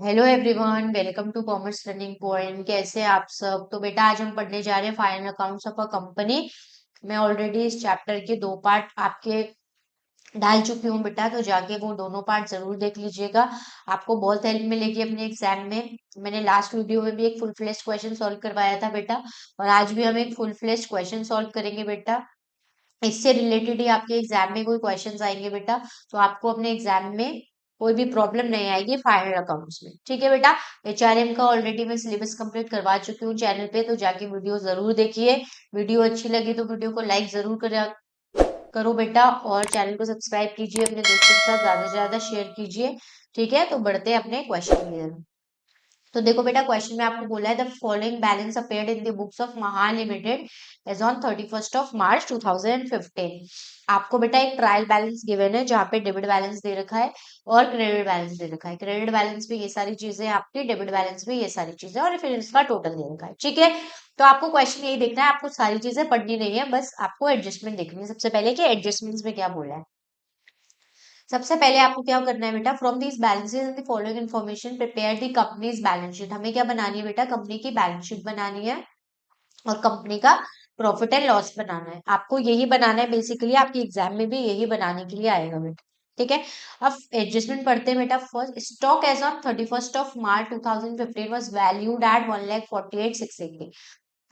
Hello everyone, welcome to commerce learning point. कैसे हैं आप सब? तो बेटा आज हम पढ़ने जा रहे हैं final accounts of a company. मैं ऑलरेडी इस चैप्टर के 2 पार्ट आपके डाल चुकी हूँ बेटा, तो जाके वो दोनों पार्ट जरूर देख लीजिएगा। आपको बहुत हेल्प मिलेगी अपने एग्जाम में। मैंने लास्ट वीडियो में भी एक फुल फ्लेश क्वेश्चन सॉल्व करवाया था बेटा, और आज भी हम एक फुल फ्लेश क्वेश्चन सॉल्व करेंगे बेटा। इससे रिलेटेड ही आपके एग्जाम में कोई क्वेश्चंस आएंगे बेटा, तो आपको अपने एग्जाम में कोई भी प्रॉब्लम नहीं आएगी फाइनल अकाउंट्स में। ठीक है बेटा। एचआरएम का ऑलरेडी मैं सिलेबस कंप्लीट करवा चुकी हूँ चैनल पे, तो जाके वीडियो जरूर देखिए। वीडियो अच्छी लगी तो वीडियो को लाइक जरूर करो बेटा, और चैनल को सब्सक्राइब कीजिए, अपने दोस्तों के साथ ज्यादा से ज्यादा शेयर कीजिए। ठीक है, तो बढ़ते हैं अपने क्वेश्चन की तरफ। तो देखो बेटा, क्वेश्चन में आपको बोला है the following balance appeared in the books of महान लिमिटेड एज ऑन 31 मार्च 2015। आपको बेटा एक ट्रायल बैलेंस गिवन है जहाँ पे डेबिट बैलेंस दे रखा है और क्रेडिट बैलेंस दे रखा है। क्रेडिट बैलेंस में ये सारी चीजें आपकी, डेबिट बैलेंस में ये सारी चीजें, और फिर इसका टोटल दे रखा है। ठीक है, तो आपको क्वेश्चन यही देखना है, आपको सारी चीजें पढ़नी नहीं है, बस आपको एडजस्टमेंट देखनी है सबसे पहले कि एडजस्टमेंट्स में क्या बोला है। सबसे पहले आपको क्या करना है बेटा, from these balances and the following information prepare the companies balance sheet. हमें क्या बनानी है बेटा, कंपनी की बैलेंस शीट बनानी है और कंपनी का प्रॉफिट एंड लॉस बनाना है। आपको यही बनाना है बेसिकली, आपके एग्जाम में भी यही बनाने के लिए आएगा बेटा। ठीक है, अब एडजस्टमेंट पढ़ते हैं बेटा। First, stock as on 31 March 2015 was valued at 1,48,680।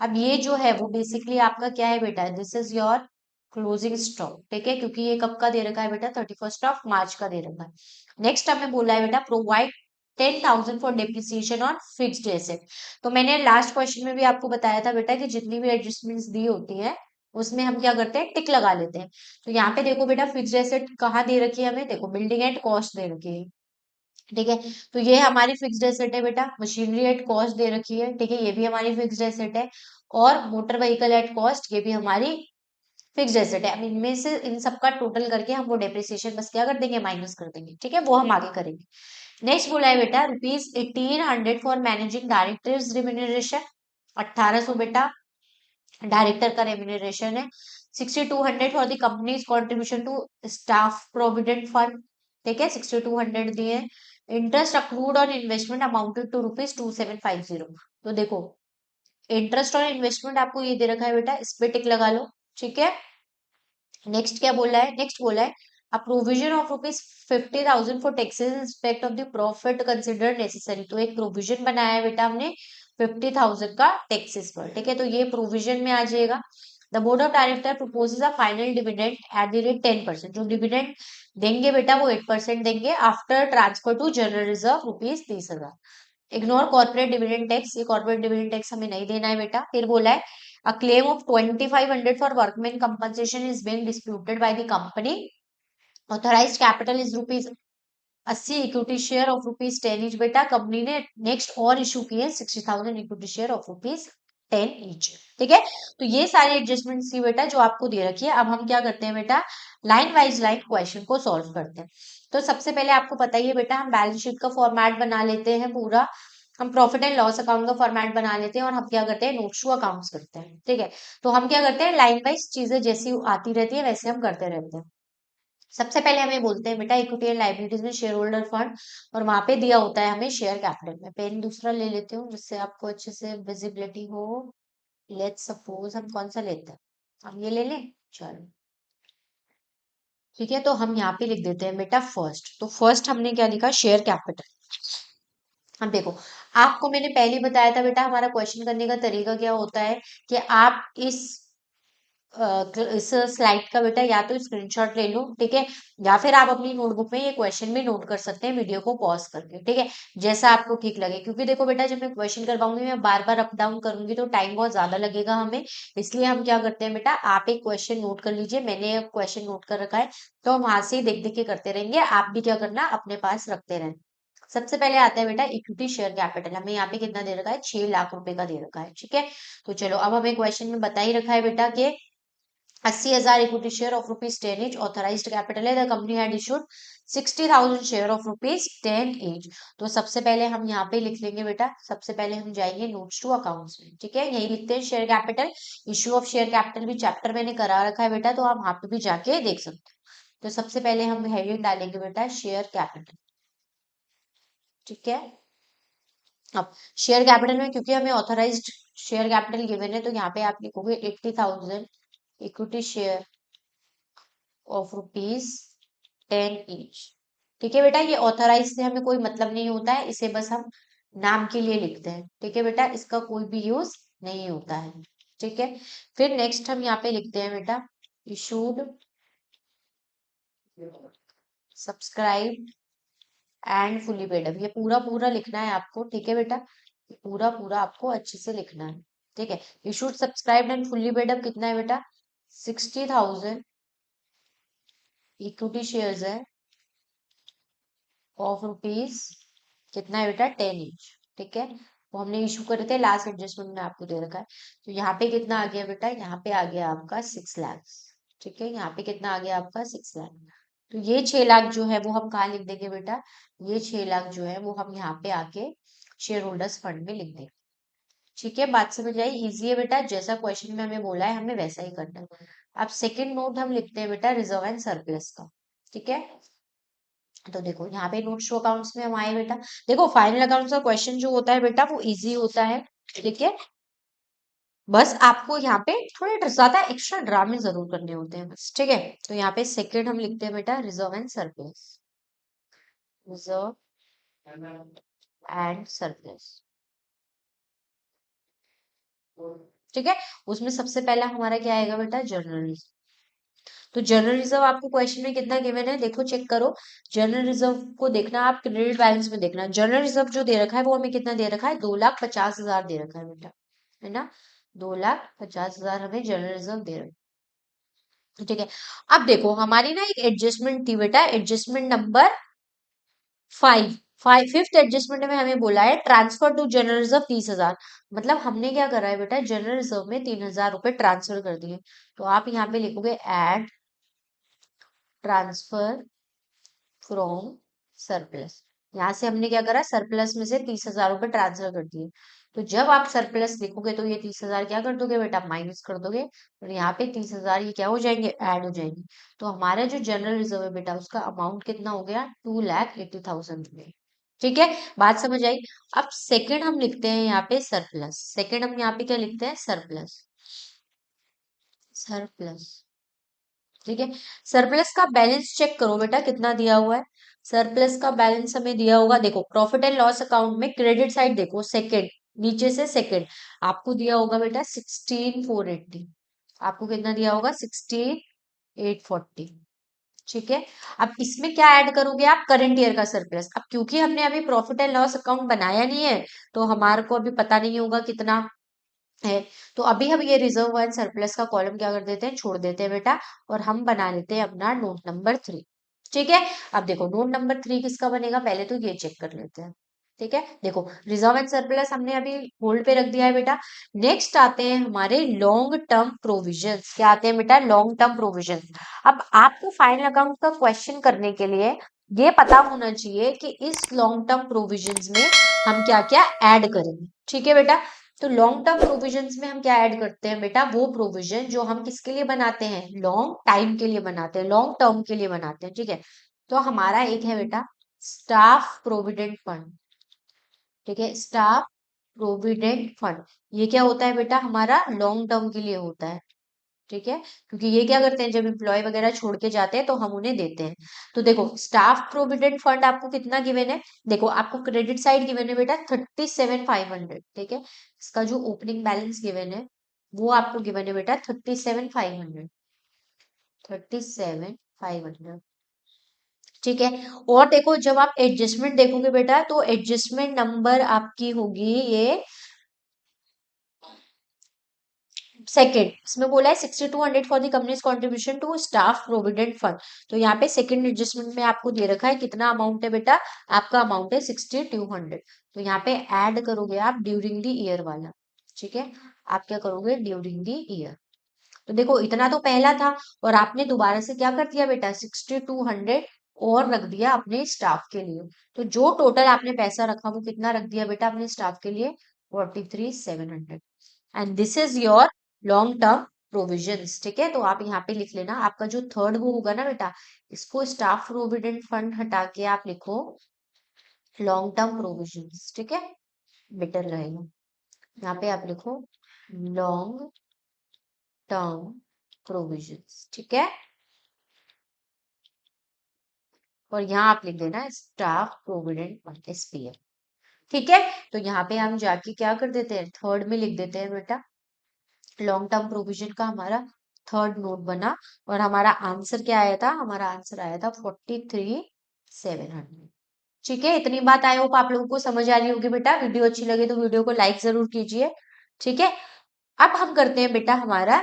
अब ये जो है वो बेसिकली आपका क्या है बेटा, this is your closing stock. ठीक है, क्योंकि ये कब का दे रखा है बेटा, 31 मार्च का दे रखा है। नेक्स्ट हमें बोला है बेटा, provide 10,000 for depreciation on fixed asset. तो मैंने लास्ट क्वेश्चन में भी आपको बताया था बेटा कि जितनी भी एडजस्टमेंट्स दी होती है उसमें हम क्या करते हैं, टिक लगा लेते हैं। तो यहाँ पे देखो बेटा, फिक्स्ड एसेट कहाँ दे रखी है हमें, देखो बिल्डिंग एट कॉस्ट दे रखी है। ठीक है, तो ये हमारी फिक्स्ड एसेट है बेटा। मशीनरी एट कॉस्ट दे रखी है, ठीक है, ये भी हमारी फिक्स्ड एसेट है। और मोटर व्हीकल एट कॉस्ट, ये भी हमारी फिक्स्ड एसेट है। अब इनमें से इन सबका टोटल करके हम वो डेप्रिसिएशन बस क्या कर देंगे, माइनस कर देंगे। ठीक है, वो हम आगे करेंगे। नेक्स्ट बोला है बेटा, ₹1800 फॉर मैनेजिंग डायरेक्टर्स रिम्यूनरेशन। 1800 बेटा डायरेक्टर का रेम्यूनरेशन है। 6200 for the company's contribution to staff provident fund. ठीक है, 6200 दिए। Interest accrued on investment amounted to ₹2750। तो देखो, इंटरेस्ट और इन्वेस्टमेंट आपको ये दे रखा है बेटा, इस पे टिक लगा लो। ठीक है, नेक्स्ट क्या बोला है, नेक्स्ट बोला है a provision of ₹50,000 for taxes in respect of the profit considered necessary. तो एक प्रोविजन बनाया है बेटा हमने 50,000 का टैक्सेस पर। ठीक है, तो ये प्रोविजन में आ जाएगा। The board of director proposes a final dividend at the rate 10%। जो डिविडेंड देंगे बेटा वो 8% देंगे after transfer to general reserve ₹30,000। Ignore corporate dividend tax, ये कॉर्पोरेट डिविडेंड टैक्स हमें नहीं देना है बेटा। फिर बोला है a claim of 2500 for workman compensation is being disputed by the company. Authorised capital is ₹80 equity share of ₹10 each. बेटा कंपनी ने नेक्स्ट और इशू किए 60,000 इक्विटी शेयर ऑफ ₹10 ईच। ठीक है, तो ये सारी एडजस्टमेंट थी बेटा जो आपको दे रखी है। अब हम क्या करते हैं बेटा, लाइन वाइज लाइन क्वेश्चन को सॉल्व करते हैं। तो सबसे पहले आपको पता ही है बेटा, हम बैलेंस शीट का फॉर्मेट बना लेते हैं पूरा। हम प्रॉफिट एंड लॉस अकाउंट का फॉर्मेट बना लेते हैं और हम क्या करते हैं, नोट्स टू अकाउंट्स करते हैं। ठीक है, तो हम क्या करते हैं, लाइन वाइज चीजें जैसी आती रहती है वैसे हम करते रहते हैं। सबसे पहले हमें बोलते हैं बेटा, इक्विटी एंड लायबिलिटीज में शेयर होल्डर फंड, और वहां पे दिया होता है हमें शेयर कैपिटल में। पेन दूसरा ले लेती हूँ जिससे आपको अच्छे से विजिबिलिटी हो। लेट्स सपोज हम कौन सा लेते हैं, हम ये ले लें। चलो ठीक है, तो हम यहाँ पे लिख देते हैं बेटा फर्स्ट। तो फर्स्ट हमने क्या लिखा, शेयर कैपिटल। अब देखो, आपको मैंने पहले ही बताया था बेटा, हमारा क्वेश्चन करने का तरीका क्या होता है कि आप इस स्लाइड का बेटा या तो स्क्रीनशॉट ले लो। ठीक है, या फिर आप अपनी नोटबुक में ये क्वेश्चन भी नोट कर सकते हैं वीडियो को पॉज करके। ठीक है, जैसा आपको ठीक लगे, क्योंकि देखो बेटा जब मैं क्वेश्चन करवाऊंगी मैं बार बार अप डाउन करूंगी तो टाइम बहुत ज्यादा लगेगा हमें। इसलिए हम क्या करते हैं बेटा, आप एक क्वेश्चन नोट कर लीजिए, मैंने क्वेश्चन नोट कर रखा है, तो हम वहां से ही देख देख के करते रहेंगे। आप भी क्या करना, अपने पास रखते रहें। सबसे पहले आता है बेटा इक्विटी शेयर कैपिटल। हमें यहाँ पे कितना दे रखा है, 6 लाख रुपए का दे रखा है। ठीक है, तो चलो अब हमें क्वेश्चन में बता ही रखा है बेटा कि 80,000 equity share of ₹10 each। Authorized capital है, the company had issued 60,000 share of ₹10 each। तो सबसे पहले हम यहाँ पे लिख लेंगे बेटा, सबसे पहले हम जाएंगे नोट्स टू अकाउंट्स में। ठीक है, यही लिखते हैं share capital. Issue of share capital भी चैप्टर मैंने करा रखा है बेटा, तो आप वहां पे भी जाके देख सकते हो। तो सबसे पहले हम हेडिंग डालेंगे बेटा शेयर कैपिटल। ठीक है, अब शेयर कैपिटल में क्योंकि हमें ऑथराइज्ड शेयर कैपिटल गिवन है, तो यहाँ पे आप लिखोगे 80,000 इक्विटी शेयर ऑफ ₹10 ईच। ठीक है बेटा, ये ऑथराइज से हमें कोई मतलब नहीं होता है, इसे बस हम नाम के लिए लिखते हैं। ठीक है बेटा, इसका कोई भी यूज नहीं होता है। ठीक है, फिर नेक्स्ट हम यहाँ पे लिखते हैं बेटा issued, subscribe and fully paid up. ये पूरा पूरा लिखना है आपको। ठीक है बेटा, ये पूरा पूरा आपको अच्छे से लिखना है। ठीक है, issued, subscribe and fully paid up कितना है बेटा? 60,000 इक्विटी शेयर्स है ऑफ रुपीज, कितना है बेटा? 10 इंच। ठीक है, वो हमने इशू करे थे, लास्ट एडजस्टमेंट में आपको दे रखा है। तो यहाँ पे कितना आ गया बेटा? यहाँ पे आ गया आपका 6 लाख। ठीक है, यहाँ पे कितना आ गया आपका? 6 लाख। तो ये 6 लाख जो है वो हम कहाँ लिख देंगे बेटा? ये 6 लाख जो है वो हम यहाँ पे आके शेयर होल्डर्स फंड में लिख देंगे। ठीक है, बात समझ आई? इजी है बेटा, जैसा क्वेश्चन में हमें बोला है हमें वैसा ही करना है। अब सेकेंड नोट हम लिखते हैं बेटा रिजर्व एंड सरप्लस का। ठीक है, तो देखो यहाँ पे नोट्स टू अकाउंट्स में हम आए बेटा। देखो फाइनल अकाउंट्स का क्वेश्चन जो होता है बेटा वो इजी होता है। ठीक है, बस आपको यहाँ पे थोड़े ज्यादा एक्स्ट्रा ड्रामे जरूर करने होते हैं बस। ठीक है, तो यहाँ पे सेकंड हम लिखते हैं बेटा reserve and surplus, reserve and surplus. ठीक है, उसमें सबसे पहला हमारा क्या आएगा बेटा? General reserve. तो जनरल रिजर्व आपको क्वेश्चन में कितना गिवन है देखो, चेक करो। जनरल रिजर्व को देखना, आप क्रेडिट बैलेंस में देखना। जनरल रिजर्व जो दे रखा है वो हमें कितना दे रखा है? 2,50,000 दे रखा है बेटा, है ना? 2,50,000 हमें जनरल रिजर्व दे रखा है। ठीक है, अब देखो हमारी ना एक एडजस्टमेंट थी बेटा, एडजस्टमेंट नंबर 5। फिफ्थ एडजस्टमेंट में हमें बोला है ट्रांसफर टू जनरल रिजर्व 30,000। मतलब हमने क्या करा है बेटा? जनरल रिजर्व में 3,000 रुपए ट्रांसफर कर दिए। तो आप यहाँ पे लिखोगे एड ट्रांसफर फ्रॉम सरप्लस। यहाँ से हमने क्या करा? सरप्लस में से 30,000 रुपए ट्रांसफर कर दिए। तो जब आप सरप्लस लिखोगे तो ये 30,000 क्या कर दोगे बेटा? माइनस कर दोगे, और यहाँ पे 30,000 ये क्या हो जाएंगे? ऐड हो जाएंगे। तो हमारा जो जनरल रिजर्व है बेटा उसका अमाउंट कितना हो गया? 2,80,000 रुपए। ठीक है, बात समझ आई? अब सेकंड हम लिखते हैं यहाँ पे सरप्लस। सेकंड हम यहाँ पे क्या लिखते हैं? Surplus, surplus. ठीक है, सरप्लस का बैलेंस चेक करो बेटा कितना दिया हुआ है। सरप्लस का बैलेंस हमें दिया होगा, देखो प्रॉफिट एंड लॉस अकाउंट में क्रेडिट साइड देखो, सेकंड नीचे से सेकंड आपको दिया होगा बेटा 16,480। आपको कितना दिया होगा? 16,840। ठीक है, अब इसमें क्या ऐड करोगे आप? करंट ईयर का सरप्लस। अब क्योंकि हमने अभी प्रॉफिट एंड लॉस अकाउंट बनाया नहीं है, तो हमारे को अभी पता नहीं होगा कितना है। तो अभी हम ये रिजर्व एंड सरप्लस का कॉलम क्या कर देते हैं? छोड़ देते हैं बेटा, और हम बना लेते हैं अपना नोट नंबर 3। ठीक है, अब देखो नोट नंबर 3 किसका बनेगा? पहले तो ये चेक कर लेते हैं। ठीक है, देखो रिजर्व एंड सरप्लस हमने अभी होल्ड पे रख दिया है बेटा। नेक्स्ट आते हैं हमारे लॉन्ग टर्म प्रोविजंस। क्या आते हैं बेटा? Long term provisions. अब आपको फाइनल अकाउंट का क्वेश्चन करने के लिए ये पता होना चाहिए कि इस लॉन्ग टर्म प्रोविजंस में हम क्या क्या ऐड करेंगे। ठीक है बेटा, तो लॉन्ग टर्म प्रोविजंस में हम क्या ऐड करते हैं बेटा? वो प्रोविजन जो हम किसके लिए बनाते हैं? लॉन्ग टाइम के लिए बनाते हैं, लॉन्ग टर्म के लिए बनाते हैं। ठीक है, तो हमारा एक है बेटा स्टाफ प्रोविडेंट फंड। ठीक है, स्टाफ प्रोविडेंट फंड, ये क्या होता है बेटा? हमारा लॉन्ग टर्म के लिए होता है। ठीक है, क्योंकि ये क्या करते हैं? जब एम्प्लॉय वगैरह छोड़ के जाते हैं तो हम उन्हें देते हैं। तो देखो स्टाफ प्रोविडेंट फंड आपको कितना गिवन है? देखो आपको क्रेडिट साइड गिवन है बेटा 37,500। ठीक है, इसका जो ओपनिंग बैलेंस गिवन है वो आपको गिवन है बेटा 37,500। 37,500। ठीक है, और देखो जब आप एडजस्टमेंट देखोगे बेटा तो एडजस्टमेंट नंबर आपकी होगी ये सेकेंड। इसमें बोला है 6,200 for the company's contribution to staff provident fund. तो यहाँ पे सेकेंड एडजस्टमेंट में आपको दे रखा है कितना अमाउंट है बेटा? आपका अमाउंट है 6,200। तो यहाँ पे ऐड करोगे आप ड्यूरिंग द ईयर वाला। ठीक है, आप क्या करोगे? During the year. तो देखो इतना तो पहला था, और आपने दोबारा से क्या कर दिया बेटा? 6,200 और रख दिया अपने स्टाफ के लिए। तो जो टोटल आपने पैसा रखा वो कितना रख दिया बेटा अपने स्टाफ के लिए? 43,700। And this is your long term provisions. ठीक है, तो आप यहाँ पे लिख लेना, आपका जो थर्ड वो होगा ना बेटा, इसको स्टाफ प्रोविडेंट फंड हटा के आप लिखो लॉन्ग टर्म प्रोविजंस। ठीक है, बेटर रहेगा। यहाँ पे आप लिखो लॉन्ग टर्म प्रोविजंस, ठीक है। और यहाँ आप लिख देना स्टाफ प्रोविडेंट फंड, SPF, ठीक है। तो यहाँ पे हम जाके क्या कर देते हैं, थर्ड में लिख देते हैं बेटा, लॉन्ग टर्म प्रोविजन का हमारा थर्ड नोट बना। और हमारा आंसर क्या आया था, हमारा आंसर आया था 43,700, ठीक है। इतनी बात आई होप आप लोगों को समझ आ रही होगी बेटा। वीडियो अच्छी लगे तो वीडियो को लाइक जरूर कीजिए, ठीक है। अब हम करते हैं बेटा हमारा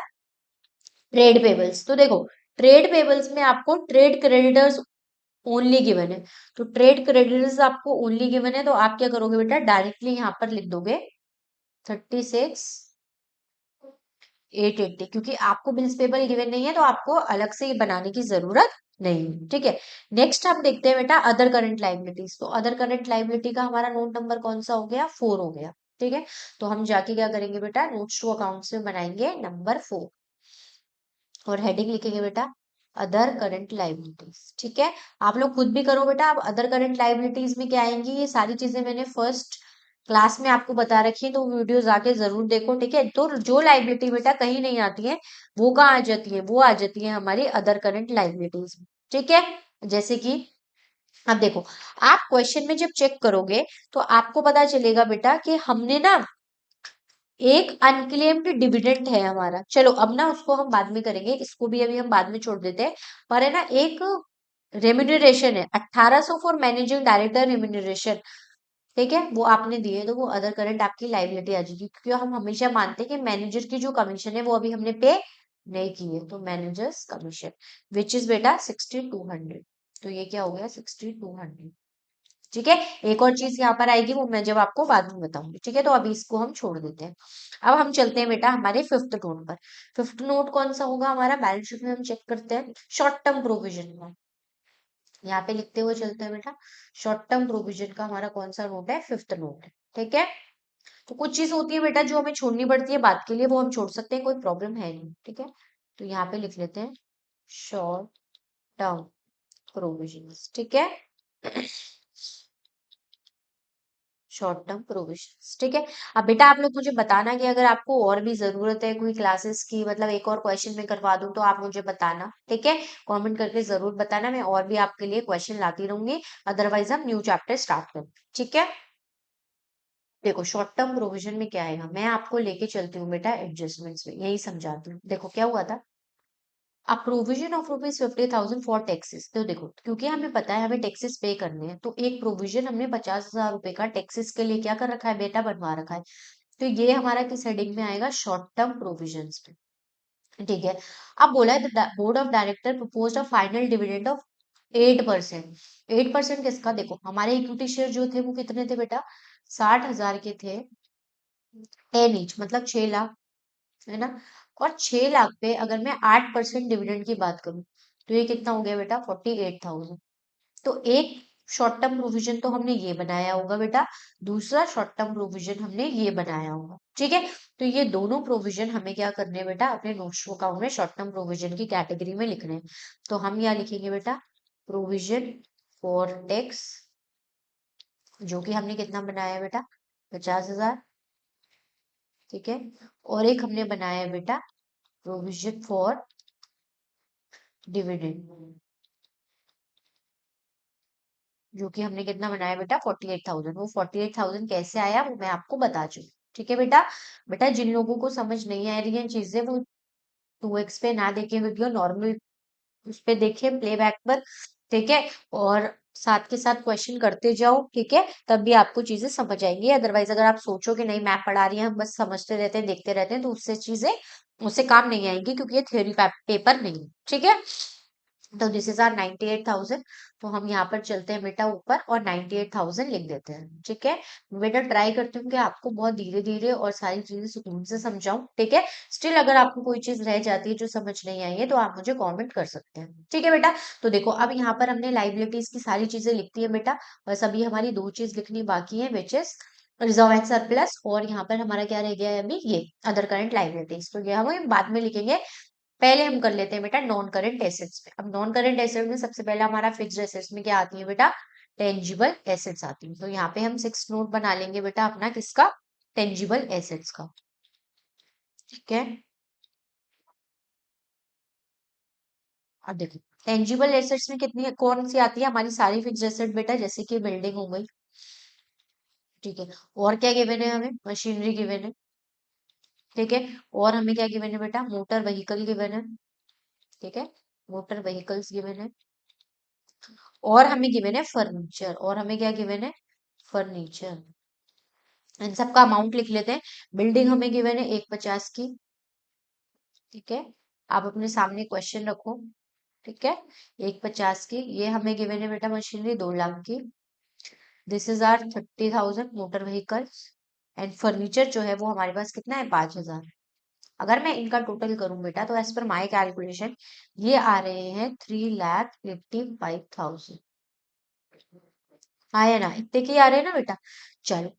ट्रेड पेबल्स। तो देखो, ट्रेड पेबल्स में आपको ट्रेड क्रेडिटर्स ओनली गिवन है। तो ट्रेड क्रेडिटर्स आपको ओनली गिवन है, तो आप क्या करोगे बेटा, डायरेक्टली यहाँ पर लिख दोगे 36,880, क्योंकि आपको बिल्स पेबल गिवन नहीं है तो आपको अलग से ये बनाने की जरूरत नहीं है, ठीक है। नेक्स्ट हम देखते हैं बेटा अदर करंट लाइबिलिटीज। तो अदर करंट लाइबिलिटी का हमारा नोट नंबर कौन सा हो गया, 4 हो गया, ठीक है। तो हम जाके क्या करेंगे बेटा, नोट्स टू अकाउंट्स में बनाएंगे नंबर 4 और हेडिंग लिखेंगे बेटा अदर करंट लाइबिलिटीज, ठीक है। आप लोग खुद भी करो बेटा। अब अदर करंट लाइबिलिटीज में क्या आएंगी, ये सारी चीजें मैंने फर्स्ट क्लास में आपको बता रखी है, तो वीडियोस आके जरूर देखो, ठीक है। तो जो लाइबिलिटी बेटा कहीं नहीं आती है, वो कहाँ आ जाती है, वो आ जाती है हमारी अदर करंट लाइबिलिटीज में, ठीक है। जैसे कि अब देखो, आप क्वेश्चन में जब चेक करोगे तो आपको पता चलेगा बेटा कि हमने ना एक अनक्लेम्ड डिविडेंड है हमारा। चलो अब ना उसको हम बाद में करेंगे, इसको भी अभी हम बाद में छोड़ देते हैं। पर है ना एक रेम्यूनरेशन है 1800 फॉर मैनेजिंग डायरेक्टर रेम्यूनरेशन, ठीक है। वो आपने दिए तो वो अदर करंट आपकी लाइबिलिटी आ जाएगी, क्योंकि हम हमेशा मानते हैं कि मैनेजर की जो कमीशन है वो अभी हमने पे नहीं की है। तो मैनेजर्स कमीशन विच इज बेटा 6200, तो ये क्या हो गया 6200, ठीक है। एक और चीज यहाँ पर आएगी, वो मैं जब आपको बाद में बताऊंगी, ठीक है। तो अभी इसको हम छोड़ देते हैं। अब हम चलते हैं बेटा हमारे फिफ्थ नोट पर। फिफ्थ नोट कौन सा होगा हमारा, बैलेंस शीट में हम चेक करते हैं शॉर्ट टर्म प्रोविजन में। यहाँ पे लिखते हुए चलते हैं बेटा, शॉर्ट टर्म प्रोविजन का हमारा कौन सा नोट है, फिफ्थ नोट है, ठीक है। तो कुछ चीज होती है बेटा जो हमें छोड़नी पड़ती है बात के लिए, वो हम छोड़ सकते हैं, कोई प्रॉब्लम है नहीं, ठीक है। तो यहाँ पे लिख लेते हैं शॉर्ट टर्म प्रोविजन, ठीक है। शॉर्ट टर्म प्रोविजंस, ठीक है। अब बेटा आप लोग मुझे बताना कि अगर आपको और भी जरूरत है कोई क्लासेस की, मतलब एक और क्वेश्चन में करवा दूं, तो आप मुझे बताना, ठीक है। कमेंट करके जरूर बताना, मैं और भी आपके लिए क्वेश्चन लाती रहूंगी। अदरवाइज हम न्यू चैप्टर स्टार्ट करें, ठीक है। देखो शॉर्ट टर्म प्रोविजन में क्या आएगा, मैं आपको लेके चलती हूँ बेटा एडजस्टमेंट्स में, यही समझाती हूँ। देखो क्या हुआ था, a provision of ₹50,000 for taxes. तो देखो, क्योंकि हमें पता है हमें टैक्सेस पे करने हैं, तो एक प्रोविजन हमने 50,000 रुपए का टैक्सेस के लिए क्या कर रखा है बेटा, बनवा रखा है। तो ये हमारा किस हेडिंग में आएगा, शॉर्ट टर्म प्रोविजंस में, ठीक है। अब बोला है board of director propose a final dividend of 8%। 8% किसका, देखो हमारे इक्विटी शेयर जो थे वो कितने थे बेटा, 60,000 के थे, 10 ईच, मतलब 6 लाख, है ना। और 6 लाख पे अगर मैं 8% डिविडेंड की बात करूं, तो ये कितना हो गया बेटा, 48,000। तो एक शॉर्ट टर्म प्रोविजन तो हमने ये बनाया होगा बेटा, दूसरा शॉर्ट टर्म प्रोविजन हमने ये बनाया होगा, ठीक है। तो ये दोनों प्रोविजन हमें क्या करने हैं बेटा, अपने नोट्स अकाउंट में शॉर्ट टर्म प्रोविजन की कैटेगरी में लिखने हैं। तो हम यहाँ लिखेंगे बेटा प्रोविजन फॉर टैक्स, जो कि हमने कितना बनाया है बेटा, 50,000, ठीक है। और एक हमने बनाया है बेटा प्रोविजन फॉर डिविडेंड, जो कि हमने कितना बनाया बेटा, 48,000। वो 48,000 कैसे आया वो मैं आपको बता चुकी, ठीक है बेटा। बेटा जिन लोगों को समझ नहीं आ रही है चीजें, वो 2x पे ना देखे वीडियो, नॉर्मल उस पे देखे प्लेबैक पर, ठीक है। और साथ के साथ क्वेश्चन करते जाओ, ठीक है, तब भी आपको चीजें समझ आएंगी। अदरवाइज अगर आप सोचो कि नहीं मैप पढ़ा रही है हम बस समझते रहते हैं देखते रहते हैं, तो उससे चीजें उससे काम नहीं आएंगी, क्योंकि ये थ्योरी पेपर नहीं है, ठीक है। तो दिस इज आर 98,000। तो हम यहाँ पर चलते हैं बेटा ऊपर और 98,000 लिख देते हैं, ठीक है। बेटा ट्राई करती हूँ कि आपको बहुत धीरे धीरे और सारी चीजें सुकून से समझाऊं, ठीक है। स्टिल अगर आपको कोई चीज रह जाती है जो समझ नहीं आई है, तो आप मुझे कमेंट कर सकते हैं, ठीक है बेटा। तो देखो अब यहाँ पर हमने लाइबिलिटीज की सारी चीजें लिख दी है बेटा, बस अभी हमारी दो चीज लिखनी बाकी है, which is reserve and surplus, और यहाँ पर हमारा क्या रह गया है अभी, ये अदर करंट लाइबिलिटीज। तो ये हम बाद में लिखेंगे, पहले हम कर लेते हैं बेटा नॉन करंट एसेट्स में। अब नॉन करंट एसेट में सबसे पहला हमारा फिक्स्ड एसेट्स में क्या आती है बेटा, टेंजिबल एसेट्स आती है। तो यहाँ पे हम 6 नोट बना लेंगे बेटा अपना किसका, टेंजिबल एसेट्स का। ठीक है, अब देखो टेंजिबल एसेट्स में कितनी कौन सी आती है, हमारी सारी फिक्स एसेट बेटा, जैसे कि बिल्डिंग हो गई। ठीक है, और क्या गिवन है हमें, मशीनरी गिवन है। ठीक है, और हमें क्या गिवन है बेटा, मोटर व्हीकल गिवन है। ठीक है, मोटर व्हीकल्स गिवन है, और हमें गिवन है फर्नीचर, और हमें क्या गिवन है, फर्नीचर। इन सब का अमाउंट लिख लेते हैं। बिल्डिंग हमें गिवन है 150 की। ठीक है, आप अपने सामने क्वेश्चन रखो। ठीक है, 150 की, ये हमें गिवन है बेटा मशीनरी 2 लाख की। This is R 30,000 motor vehicles, and furniture जो है वो हमारे पास कितना है, 5,000। अगर मैं इनका टोटल करूं बेटा, तो एज पर माई कैलकुलेशन ये आ रहे हैं 3,85,000। हाँ या ना, इतने के ही आ रहे हैं ना बेटा। चलो,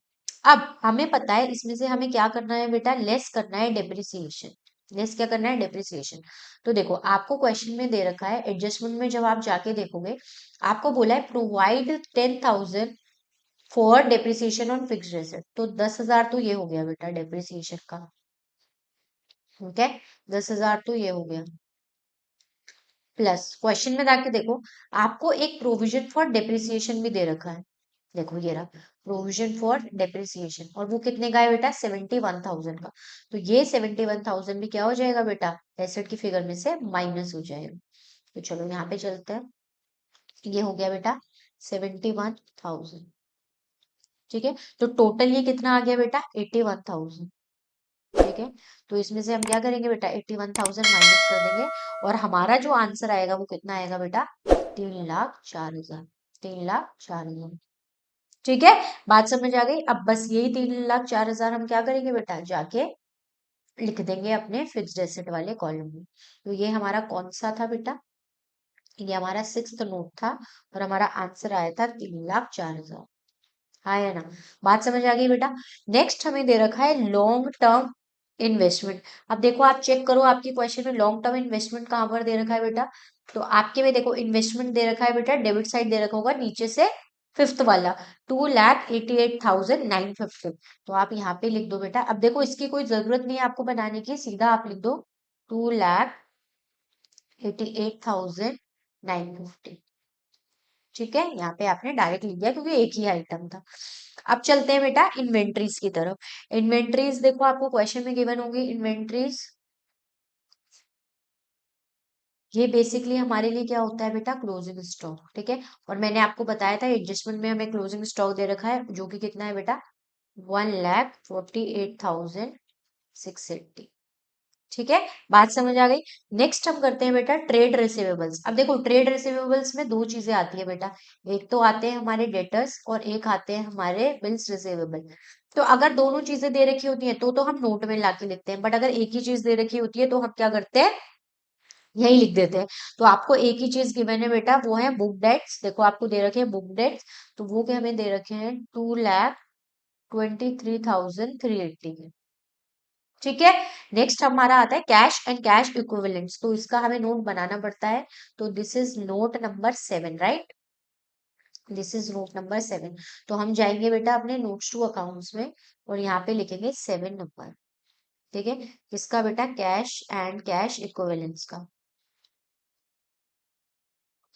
अब हमें पता है इसमें से हमें क्या करना है बेटा, लेस करना है डेप्रिसिएशन। लेस क्या करना है, डेप्रिसिएशन। तो देखो आपको क्वेश्चन में दे रखा है, एडजस्टमेंट में जब आप जाके देखोगे, आपको बोला है provide 10,000 for depreciation on fixed asset. तो 10,000 तो ये हो गया बेटा डेप्रिसिएशन का। ठीक है, 10,000 तो ये हो गया, प्लस क्वेश्चन में जाके देखो, आपको एक प्रोविजन फॉर डेप्रिसिएशन भी दे रखा है। देखो ये रहा प्रोविजन फॉर डेप्रिसिएशन, और वो कितने का है बेटा, 71,000 का। तो ये 71,000 भी क्या हो जाएगा बेटा, एसेट की फिगर में से माइनस हो जाएगा। तो चलो यहाँ पे चलते हैं, ये हो गया बेटा 71,000। ठीक है, तो टोटल ये कितना आ गया बेटा, 81,000। ठीक है, तो इसमें से हम क्या करेंगे बेटा, 81,000 माइनस कर देंगे, और हमारा जो आंसर आएगा वो कितना आएगा बेटा, 3,04,000। 3,04,000। ठीक है, बात समझ आ गई। अब बस यही 3,04,000 हम क्या करेंगे बेटा, जाके लिख देंगे अपने फिक्स्ड एसेट वाले कॉलम में। तो ये हमारा कौन सा था बेटा, ये हमारा 6th नोट था, और हमारा आंसर आया था 3,04,000। हाँ या ना, बात समझ आ गई बेटा। नेक्स्ट हमें दे रखा है लॉन्ग टर्म इन्वेस्टमेंट। अब देखो आप चेक करो, आपके क्वेश्चन में लॉन्ग टर्म इन्वेस्टमेंट कहाँ पर दे रखा है बेटा। तो आपके में देखो इन्वेस्टमेंट दे रखा है बेटा, डेबिट साइड दे रखा होगा नीचे से, फिफ्थ वाला 2,88,950। तो आप यहाँ पे लिख दो बेटा। अब देखो इसकी कोई जरूरत नहीं है आपको बनाने की, सीधा आप लिख दो 2,88,950। ठीक है, यहाँ पे आपने डायरेक्ट लिख दिया क्योंकि एक ही आइटम था। अब चलते हैं बेटा इन्वेंट्रीज की तरफ। इन्वेंट्रीज देखो आपको क्वेश्चन में गिवन होगी इन्वेंट्रीज। ये बेसिकली हमारे लिए क्या होता है बेटा, क्लोजिंग स्टॉक। ठीक है, और मैंने आपको बताया था एडजस्टमेंट में हमें क्लोजिंग स्टॉक दे रखा है, जो कि कितना है बेटा, 1,48,680। ठीक है, बात समझ आ गई। नेक्स्ट हम करते हैं बेटा ट्रेड रिसीवेबल्स। अब देखो ट्रेड रिसीवेबल्स में दो चीजें आती है बेटा, एक तो आते हैं हमारे डेटर्स, और एक आते हैं हमारे बिल्स रिसीवेबल। तो अगर दोनों चीजें दे रखी होती है तो हम नोट में लाके लिखते हैं, बट अगर एक ही चीज दे रखी होती है तो हम क्या करते हैं, यही लिख देते हैं। तो आपको एक ही चीज गिवन है बेटा, वो है बुक डेट्स। देखो आपको दे रखे हैं बुक डेट्स, तो वो क्या हमें दे रखे हैं, 2,23,380। ठीक है, नेक्स्ट हमारा आता है कैश एंड कैश इक्विवेलेंट्स। तो इसका हमें नोट बनाना पड़ता है। तो this is note number 7, right. This is note number 7। तो हम जाएंगे बेटा अपने नोट्स टू अकाउंट्स में, और यहाँ पे लिखेंगे 7 नंबर। ठीक है, किसका बेटा, कैश एंड कैश इक्विवेलेंट्स का।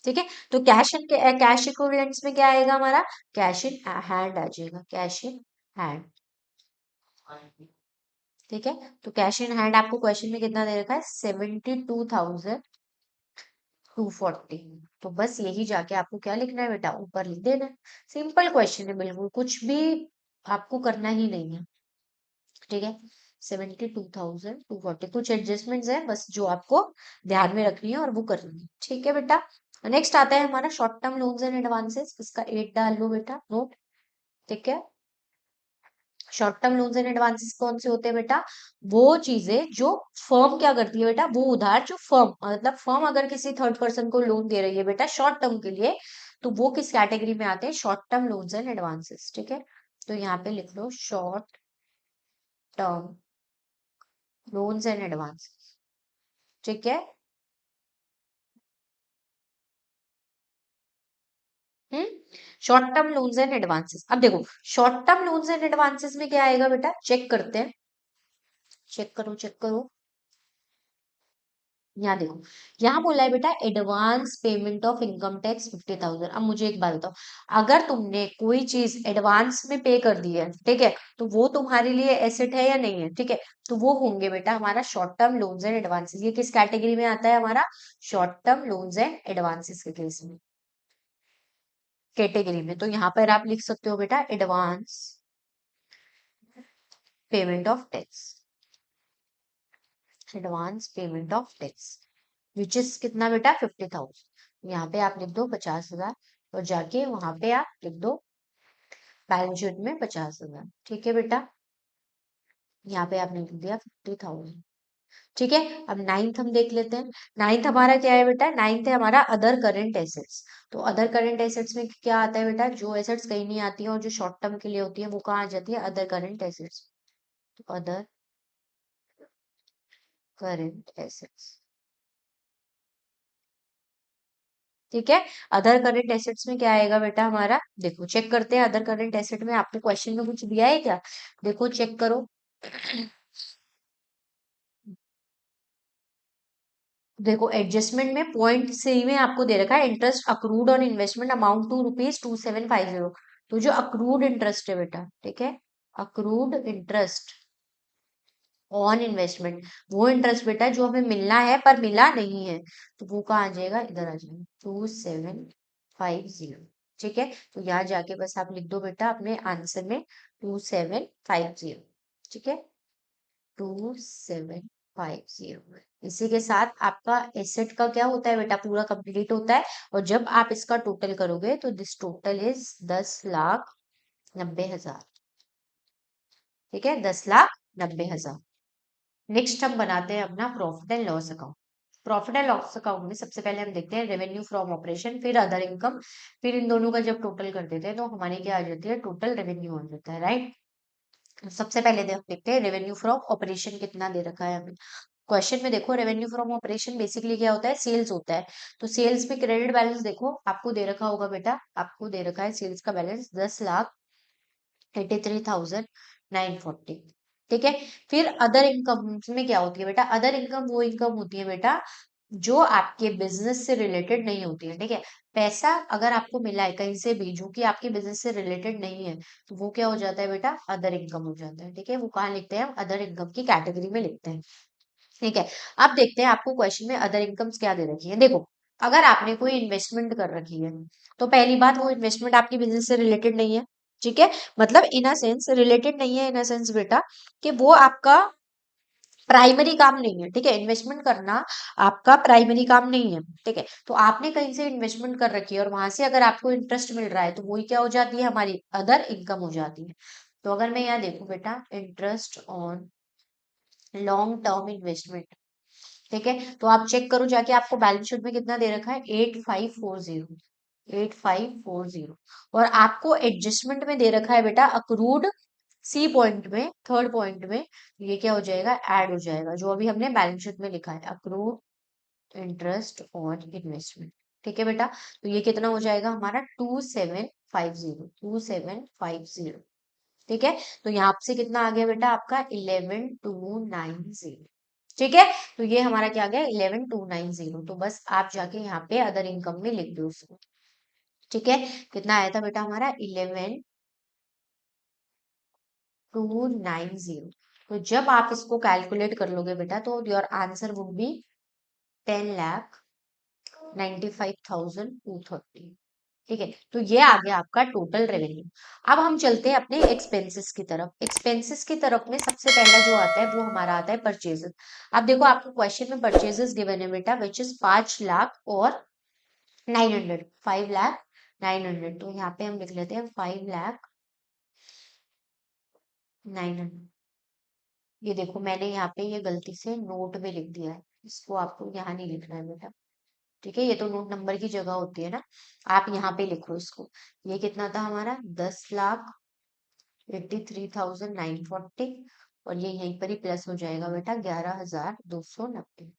ठीक है, तो कैश एंड कैश इक्विवेलेंट्स में क्या आएगा हमारा, कैश इन हैंड आ जाएगा, कैश इन हैंड। ठीक है, तो कैश इन हैंड आपको क्वेश्चन में कितना दे रखा है, 72,240। तो बस यही जाके आपको क्या लिखना है बेटा, ऊपर लिख देना है। सिंपल क्वेश्चन है, बिल्कुल कुछ भी आपको करना ही नहीं है। ठीक है, 72,240। कुछ एडजस्टमेंट्स है बस जो आपको ध्यान में रखनी है और वो करनी है। ठीक है बेटा, नेक्स्ट आता है हमारा short term loans and advances. इसका 8 डाल लो बेटा नोट। ठीक है, short term loans and advances कौन से होते हैं बेटा, वो चीजें जो फर्म क्या करती है बेटा, वो उधार जो फर्म, मतलब फर्म अगर किसी थर्ड पर्सन को लोन दे रही है बेटा शॉर्ट टर्म के लिए, तो वो किस कैटेगरी में आते हैं, short term loans and advances. ठीक है, तो यहाँ पे लिख लो short term loans and advances. ठीक है, hmm short term loans and advances. अब देखो short term loans and advances में क्या आएगा बेटा, चेक करते हैं, चेक करो चेक करो। यहाँ देखो, यहाँ बोला है बेटा advance payment of income tax 50,000। अब मुझे एक बात बताओ, अगर तुमने कोई चीज एडवांस में पे कर दी है, ठीक है, तो वो तुम्हारे लिए एसेट है या नहीं है, ठीक है, तो वो होंगे बेटा हमारा short term loans and advances. ये किस कैटेगरी में आता है, हमारा short term loans and advances के केस में, कैटेगरी में। तो यहाँ पर आप लिख सकते हो बेटा advance payment of tax, advance payment of tax which is कितना बेटा 50,000। यहाँ पे आप लिख दो 50,000 और जाके वहां पे आप लिख दो बैलेंस शीट में 50,000, ठीक है बेटा। यहाँ पे आपने लिख दिया 50,000, ठीक है। अब नाइन्थ हम देख लेते हैं। नाइन्थ हमारा क्या है बेटा, नाइन्थ है हमारा अदर करेंट एसेट्स। तो अदर करेंट एसेट्स में क्या आता है बेटा, जो एसेट्स कहीं नहीं आती है और जो शॉर्ट टर्म के लिए होती है वो कहाँ आ जाती है, अदर करेंट एसेट्स। तो अदर करेंट एसेट्स, ठीक है। अदर करंट एसेट्स में क्या आएगा बेटा हमारा, देखो चेक करते हैं अदर करंट एसेट में आपके क्वेश्चन में कुछ दिया है क्या, देखो चेक करो। देखो एडजस्टमेंट में पॉइंट सी में आपको दे रखा है interest accrued on investment amount to ₹2750। तो जो अक्रूड इंटरेस्ट है बेटा, ठीक है, अक्रूड इंटरेस्ट ऑन इन्वेस्टमेंट, वो इंटरेस्ट बेटा जो हमें मिलना है पर मिला नहीं है, तो वो कहाँ आ जाएगा, इधर आ जाएगा 2750, ठीक है। तो यहाँ जाके बस आप लिख दो बेटा अपने आंसर में 2750, ठीक है, 2750। इसी के साथ आपका एसेट का क्या होता है बेटा, पूरा कंप्लीट होता है। और जब आप इसका टोटल करोगे तो दिस टोटल इज 10,90,000, ठीक है, 10,90,000। नेक्स्ट हम बनाते हैं अपना profit and loss account. Profit and loss account में सबसे पहले हम देखते हैं रेवेन्यू फ्रॉम ऑपरेशन, फिर अदर इनकम, फिर इन दोनों का जब टोटल कर देते हैं तो हमारी क्या आ जाती है, टोटल रेवेन्यू आ जाता है, राइट। सबसे पहले देखते हैं रेवेन्यू फ्रॉम ऑपरेशन कितना दे रखा है हमें। क्वेश्चन में देखो रेवेन्यू फ्रॉम ऑपरेशन बेसिकली क्या होता है, सेल्स होता है। तो सेल्स में क्रेडिट बैलेंस देखो आपको दे रखा होगा बेटा, आपको दे रखा है सेल्स का बैलेंस 10,83,940, ठीक है। फिर अदर इनकम में क्या होती है बेटा, अदर इनकम वो इनकम होती है बेटा जो आपके बिजनेस से रिलेटेड नहीं होती है, ठीक है। पैसा अगर आपको मिला है कहीं से भी जो कि आपके बिजनेस से रिलेटेड नहीं है, तो वो क्या हो जाता है बेटा, अदर इनकम हो जाता है, ठीक है। वो कहाँ लिखते हैं हम, अदर इनकम की कैटेगरी में लिखते हैं, ठीक है। अब देखते हैं आपको क्वेश्चन में अदर इनकम्स क्या दे रखी है। देखो अगर आपने कोई इन्वेस्टमेंट कर रखी है, तो पहली बात वो इन्वेस्टमेंट आपकी बिजनेस से रिलेटेड नहीं है, ठीक है। मतलब इन अ सेंस रिलेटेड नहीं है, इन अ सेंस बेटा कि वो आपका प्राइमरी काम नहीं है, ठीक है। इन्वेस्टमेंट करना आपका प्राइमरी काम नहीं है, ठीक है। तो आपने कहीं से इन्वेस्टमेंट कर रखी है और वहां से अगर आपको इंटरेस्ट मिल रहा है तो वही क्या हो जाती है, हमारी अदर इनकम हो जाती है। तो अगर मैं यहाँ देखूं बेटा interest on long term investment, ठीक है, तो आप चेक करो जाके आपको बैलेंस शीट में कितना दे रखा है, 8540, 8540। और आपको एडजस्टमेंट में दे रखा है बेटा अक्रूड, सी पॉइंट में थर्ड पॉइंट में ये क्या हो जाएगा, ऐड हो जाएगा, जो अभी हमने बैलेंस शीट में लिखा है अक्रूड इंटरेस्ट ऑन इन्वेस्टमेंट, ठीक है बेटा। तो ये कितना हो जाएगा हमारा 2750, 2750, ठीक है। तो यहाँ से कितना आ गया बेटा आपका 11290, ठीक है। तो ये हमारा क्या आ गया 11290। तो बस आप जाके यहाँ पे अदर इनकम में लिख दो उसको, ठीक है। कितना आया था बेटा हमारा 11290। तो जब आप इसको कैलकुलेट कर लोगे बेटा तो योर आंसर वुड बी 10,95,230, ठीक है। तो ये आ गया आपका टोटल रेवेन्यू। अब हम चलते हैं अपने एक्सपेंसेस की तरफ। एक्सपेंसेस की तरफ में सबसे पहला जो आता है वो हमारा आता है परचेजेस। अब देखो आपको क्वेश्चन में परचेजेस गिवन है बेटा विच इज 5,00,000 और 900, 5,00,900। तो यहाँ पे हम लिख लेते हैं 5,00,900। ये देखो मैंने यहाँ पे ये गलती से नोट में लिख दिया है, इसको आपको यहाँ नहीं लिखना है बेटा, ठीक है। ये तो नोट नंबर की जगह होती है ना, आप यहाँ पे लिखो इसको। ये कितना था हमारा 10,83,940 और ये यहीं पर ही प्लस हो जाएगा बेटा 11,290,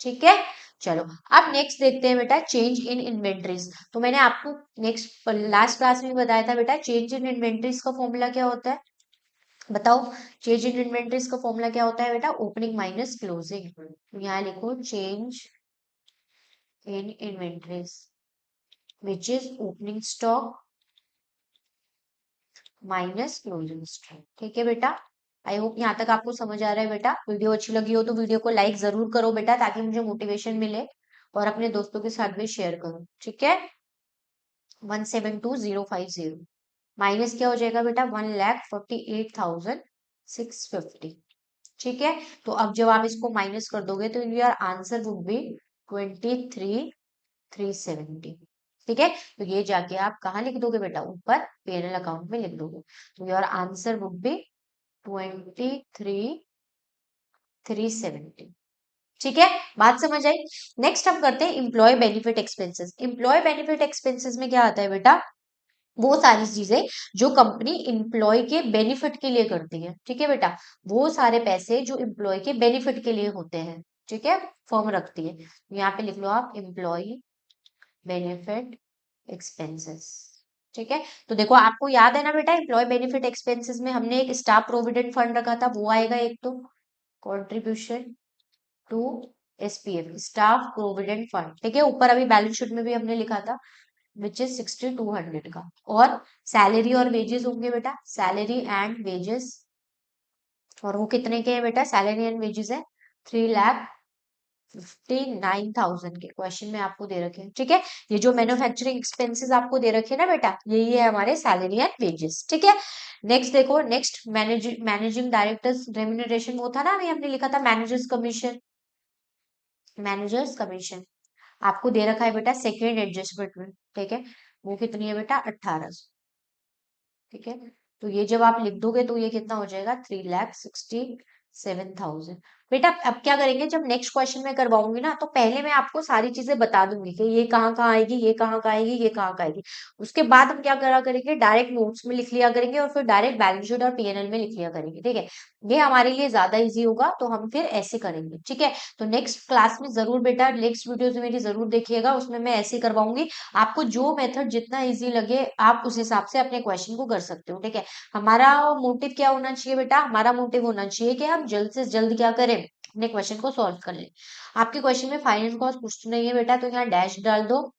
ठीक है। चलो अब नेक्स्ट देखते हैं बेटा चेंज इन इन्वेंट्रीज। तो मैंने आपको नेक्स्ट लास्ट क्लास में बताया था बेटा चेंज इन इन्वेंट्रीज का फॉर्मूला क्या होता है, बताओ। चेंज इन इन्वेंट्रीज का फॉर्मूला क्या होता है बेटा, ओपनिंग माइनस क्लोजिंग। तो यहाँ लिखो change in inventories which is opening stock minus closing stock. ठीक है बेटा, आई होप यहाँ तक आपको समझ आ रहा है बेटा। वीडियो अच्छी लगी हो तो वीडियो को लाइक जरूर करो बेटा, ताकि मुझे मोटिवेशन मिले और अपने दोस्तों के साथ भी शेयर करो। ठीक है, 172050 माइनस क्या हो जाएगा बेटा, 1,48,650। ठीक है, तो अब जब आप इसको माइनस कर दोगे तो योर आंसर वुड बी 23,370। ठीक है, तो ये जाके आप कहाँ लिख दोगे बेटा, ऊपर पीएनएल अकाउंट में लिख दोगे। तो योर आंसर वुड बी 23,370। ठीक है, बात समझ आई। नेक्स्ट हम करते हैं employee benefit expenses. Employee benefit expenses में क्या आता है बेटा, वो सारी चीजें जो कंपनी इम्प्लॉय के बेनिफिट के लिए करती है। ठीक है बेटा, वो सारे पैसे जो इम्प्लॉय के बेनिफिट के लिए होते हैं, ठीक है, फर्म रखती है। यहाँ पे लिख लो आप इम्प्लॉय बेनिफिट एक्सपेंसेस। ठीक है, तो देखो आपको याद है ना बेटा, एम्प्लॉय बेनिफिट एक्सपेंसेस में हमने एक स्टाफ प्रोविडेंट फंड रखा था, वो आएगा एक तो contribution to SPF, staff provident fund. ठीक है, ऊपर अभी बैलेंस शीट में भी हमने लिखा था विच इज 6200 का। और सैलरी और वेजेस होंगे बेटा, सैलरी एंड वेजेस, और वो कितने के हैं बेटा, सैलरी एंड वेजेस है 3,59,000 के, क्वेश्चन में आपको दे रखे हैं। ठीक है, ये जो मैन्युफैक्चरिंग एक्सपेंसेस आपको दे रखे हैं ना बेटा, यही है हमारे सैलरी एंड वेजेस। ठीक है, नेक्स्ट देखो, नेक्स्ट मैनेजिंग डायरेक्टर्स रेम्यूनरेशन, वो था ना अभी हमने लिखा था मैनेजर्स कमीशन। मैनेजर्स कमीशन आपको दे रखा है बेटा सेकेंड एडजस्टमेंट में। ठीक है, वो कितनी है बेटा, 1800। ठीक है, तो ये जब आप लिख दोगे तो ये कितना हो जाएगा, 3,67,000। बेटा अब क्या करेंगे, जब नेक्स्ट क्वेश्चन में करवाऊंगी ना, तो पहले मैं आपको सारी चीजें बता दूंगी कि ये कहाँ कहाँ आएगी, ये कहाँ कहाँ आएगी, ये कहाँ कहाँ आएगी। उसके बाद हम क्या करा करेंगे, डायरेक्ट नोट्स में लिख लिया करेंगे और फिर डायरेक्ट बैलेंस शीट और पीएनएल में लिख लिया करेंगे। ठीक है, ये हमारे लिए ज्यादा इजी होगा, तो हम फिर ऐसे करेंगे। ठीक है, तो नेक्स्ट क्लास में जरूर बेटा, नेक्स्ट वीडियो मेरी जरूर देखिएगा, उसमें मैं ऐसे करवाऊंगी। आपको जो मेथड जितना इजी लगे आप उस हिसाब से अपने क्वेश्चन को कर सकते हो। ठीक है, हमारा मोटिव क्या होना चाहिए बेटा, हमारा मोटिव होना चाहिए कि हम जल्द से जल्द क्या करें, अपने क्वेश्चन को सॉल्व कर लें। आपके क्वेश्चन में फाइनेंस कॉस्ट कुछ नहीं है बेटा, तो यहाँ डैश डाल दो।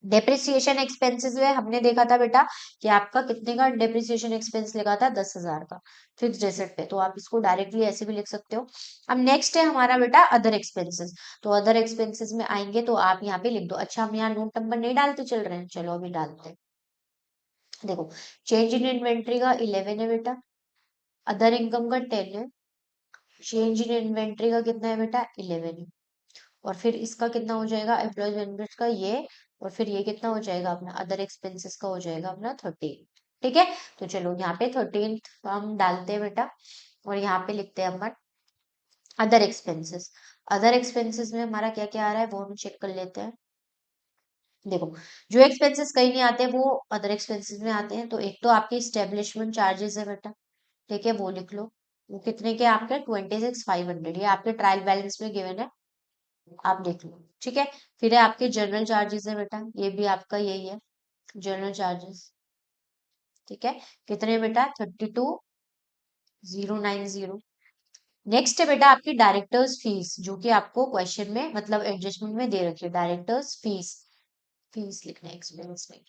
डेप्रिसिएशन एक्सपेंसेस में हमने देखा था बेटा कि आपका कितने का डेप्रिसिएशन एक्सपेंस लगा था, 10,000 का फिक्स्ड एसेट पे, तो आप इसको डायरेक्टली ऐसे भी लिख सकते हो। अब नेक्स्ट है हमारा बेटा अदर एक्सपेंसेस। तो अदर एक्सपेंसेस में आएंगे तो आप यहाँ पे लिख दो। अच्छा, हम यहाँ नोट नंबर नहीं डालते चल रहे हैं, चलो अभी डालते हैं। देखो, चेंज इन इन्वेंट्री का 11 है बेटा, अदर इनकम का 10 है, चेंज इन इन्वेंट्री का कितना है बेटा, 11 है, और फिर इसका कितना हो जाएगा, एम्प्लॉय बेनिफिट का ये, और फिर ये कितना हो जाएगा अपना अदर एक्सपेंसेस का हो जाएगा अपना 13। ठीक है, तो चलो यहाँ पे 13 हम डालते हैं बेटा, और यहाँ पे लिखते हैं अपन अदर एक्सपेंसेस। अदर एक्सपेंसेस में हमारा क्या क्या आ रहा है वो हम चेक कर लेते हैं। देखो, जो एक्सपेंसेस कहीं नहीं आते वो अदर एक्सपेंसेस में आते हैं। तो एक तो आपके स्टेब्लिशमेंट चार्जेस है बेटा, ठीक है, वो लिख लो। वो कितने के आपके, 26,500, ये आपके ट्रायल बैलेंस में गिवन है, आप देख लो। ठीक है, फिर है आपके जनरल चार्जेस है बेटा, ये भी आपका यही है, जनरल चार्जेस। ठीक है, कितने बेटा, 32,090। नेक्स्ट है बेटा आपकी डायरेक्टर्स फीस, जो कि आपको क्वेश्चन में मतलब एडजस्टमेंट में दे रखी है, डायरेक्टर्स फीस। फीस लिखना है एक्सपेंस में।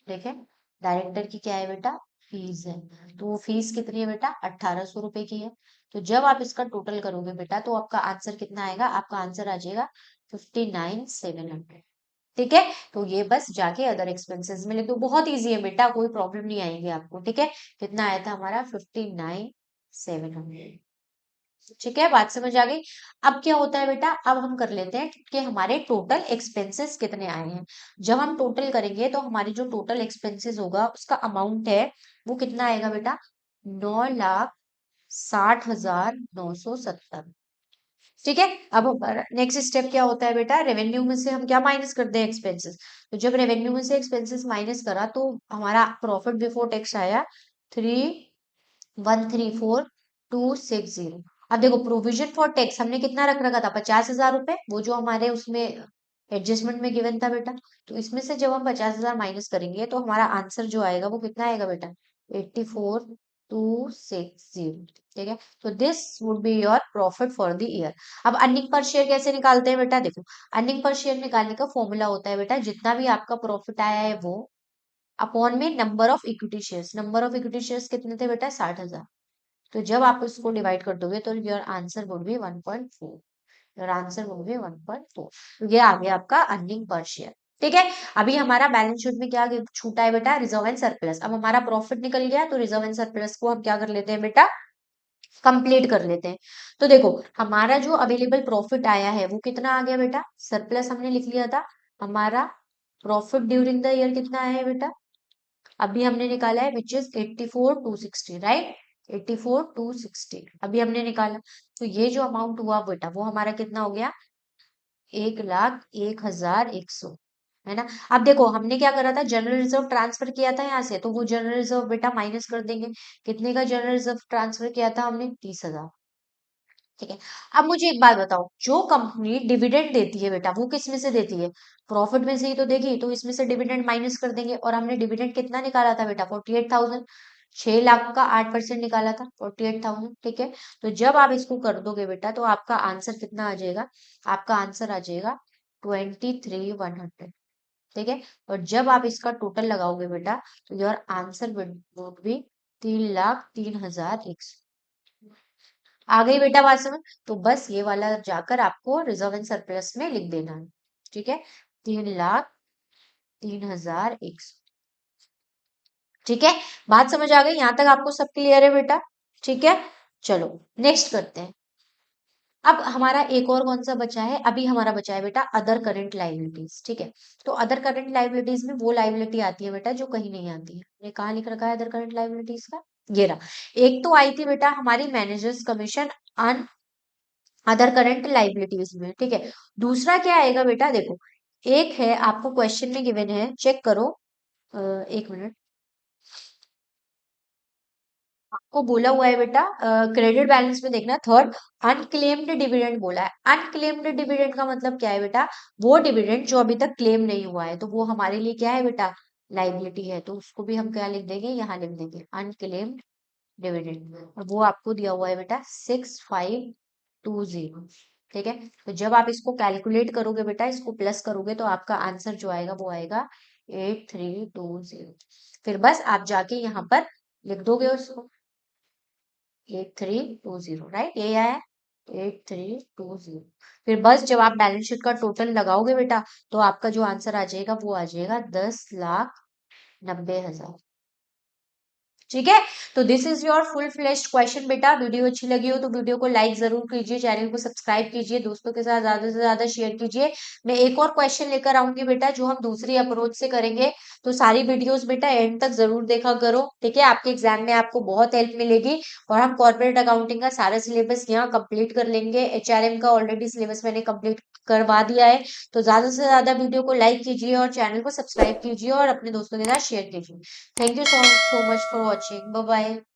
ठीक है, डायरेक्टर की क्या है बेटा, फीस है। तो वो फीस कितनी है बेटा, 1,800 रुपए की है। तो जब आप इसका टोटल करोगे बेटा तो आपका आंसर कितना आएगा, आपका आंसर आ जाएगा 59,700। ठीक है, तो ये बस जाके अदर एक्सपेंसेस में लिख दो, बहुत इजी है बेटा, कोई प्रॉब्लम नहीं आएगी आपको। ठीक है, कितना आया था हमारा, 59,700। ठीक है, बात समझ आ गई। अब क्या होता है बेटा, अब हम कर लेते हैं कि हमारे टोटल एक्सपेंसेस कितने आए हैं। जब हम टोटल करेंगे तो हमारी जो टोटल एक्सपेंसेस होगा उसका अमाउंट है वो कितना आएगा बेटा, 9,60,970। ठीक है, अब नेक्स्ट स्टेप क्या होता है बेटा, रेवेन्यू में से हम क्या माइनस करते हैं, एक्सपेंसेस। तो जब रेवेन्यू में से एक्सपेंसेस माइनस करा तो हमारा प्रॉफिट बिफोर टैक्स आया 3,134,260, अब देखो प्रोविजन फॉर टैक्स हमने कितना रख रखा था, 50,000 रुपए, वो जो हमारे उसमें एडजस्टमेंट में गिवन था बेटा। तो इसमें से जब हम 50,000 माइनस करेंगे तो हमारा आंसर जो आएगा वो कितना आएगा बेटा, 84,260। ठीक है, तो this would be your profit for the year. अब अर्निंग पर शेयर कैसे निकालते हैं बेटा, देखो अर्निंग पर शेयर निकालने का फॉर्मूला होता है बेटा, जितना भी आपका प्रॉफिट आया है वो अपॉन में number of equity shares. Number of equity shares कितने थे बेटा, 60,000। तो जब आप इसको डिवाइड कर दोगे तो your answer would be 1.4। Your answer would be 1.4। तो ये आ गया आपका अर्निंग पर शेयर। ठीक है, अभी हमारा बैलेंस शीट में क्या छूटा है बेटा, रिजर्व एंड सरप्लस। अब हमारा प्रॉफिट निकल गया तो रिजर्व एंड सरप्लस को हम क्या कर लेते हैं बेटा, कंप्लीट कर लेते हैं। तो देखो हमारा जो अवेलेबल प्रॉफिट आया है वो कितना आ गया बेटा, सरप्लस हमने लिख लिया था। हमारा प्रॉफिट ड्यूरिंग द ईयर कितना आया है बेटा, अभी हमने निकाला है विच इज 84,260, राइट, 84,260 अभी हमने निकाला। तो ये जो अमाउंट हुआ बेटा वो हमारा कितना हो गया, 1,01,100, है ना। अब देखो हमने क्या करा था, जनरल रिजर्व ट्रांसफर किया था यहाँ से, तो वो जनरल रिजर्व बेटा माइनस कर देंगे। कितने का जनरल रिजर्व ट्रांसफर किया था हमने, 30,000। ठीक है, अब मुझे एक बात बताओ, जो कंपनी डिविडेंड देती है बेटा वो किस में से देती है, प्रॉफिट में से ही तो देगी। तो इसमें से डिविडेंड माइनस कर देंगे, और हमने डिविडेंड कितना निकाला था बेटा, 48,000। 6 लाख का 8% निकाला था, 48,000। ठीक है, तो जब आप इसको कर दोगे बेटा तो आपका आंसर कितना आ जाएगा, आपका आंसर आ जाएगा 23,100। ठीक है, और जब आप इसका टोटल लगाओगे बेटा तो योर आंसर वुड बी 3,03,100। आ गई बेटा बात समझ। तो बस ये वाला जाकर आपको रिजर्व एंड सरप्लस में लिख देना है। ठीक है, 3,03,100। ठीक है, बात समझ आ गई, यहां तक आपको सब क्लियर है बेटा। ठीक है, चलो नेक्स्ट करते हैं। अब हमारा एक और कौन सा बचा है, अभी हमारा बचा है बेटा अदर करंट लाइबिलिटीज। ठीक है, तो अदर करंट लाइबिलिटीज में वो लाइबिलिटी आती है बेटा जो कहीं नहीं आती है। ये कहाँ लिख रखा है अदर करंट लाइबिलिटीज का, ये रहा। एक तो आई थी बेटा हमारी managers commission other current liabilities में। ठीक है, दूसरा क्या आएगा बेटा, देखो एक है आपको क्वेश्चन में गिवन है, चेक करो। एक मिनट, आपको बोला हुआ है बेटा क्रेडिट बैलेंस में देखना, थर्ड अनक्लेम्ड डिविडेंड बोला है। अनक्लेम्ड डिविडेंड का मतलब क्या है बेटा, वो डिविडेंड जो अभी तक क्लेम नहीं हुआ है, तो वो हमारे लिए क्या है बेटा, लाइबिलिटी है। तो उसको भी हम क्या लिख देंगे, यहाँ लिख देंगे अनक्लेम्ड डिविडेंड। और वो आपको दिया हुआ है बेटा 6,520। ठीक है, तो जब आप इसको कैलकुलेट करोगे बेटा, इसको प्लस करोगे तो आपका आंसर जो आएगा वो आएगा 8,320। फिर बस आप जाके यहाँ पर लिख दोगे उसको 8,320, राइट, ये आया 8,320। फिर बस जब आप बैलेंस शीट का टोटल लगाओगे बेटा तो आपका जो आंसर आ जाएगा वो आ जाएगा 10,90,000। ठीक है, तो this is your full fleshed question बेटा। वीडियो अच्छी लगी हो तो वीडियो को लाइक जरूर कीजिए, चैनल को सब्सक्राइब कीजिए, दोस्तों के साथ ज्यादा से ज्यादा शेयर कीजिए। मैं एक और क्वेश्चन लेकर आऊंगी बेटा जो हम दूसरी अप्रोच से करेंगे। तो सारी वीडियोस बेटा एंड तक जरूर देखा करो। ठीक है, आपके एग्जाम में आपको बहुत हेल्प मिलेगी। और हम कॉर्पोरेट अकाउंटिंग का सारा सिलेबस यहाँ कंप्लीट कर लेंगे। एचआरएम का ऑलरेडी सिलेबस मैंने कंप्लीट करवा दिया है। तो ज्यादा से ज्यादा वीडियो को लाइक कीजिए और चैनल को सब्सक्राइब कीजिए और अपने दोस्तों के साथ शेयर कीजिए। Thank you so much for watching. Bye bye.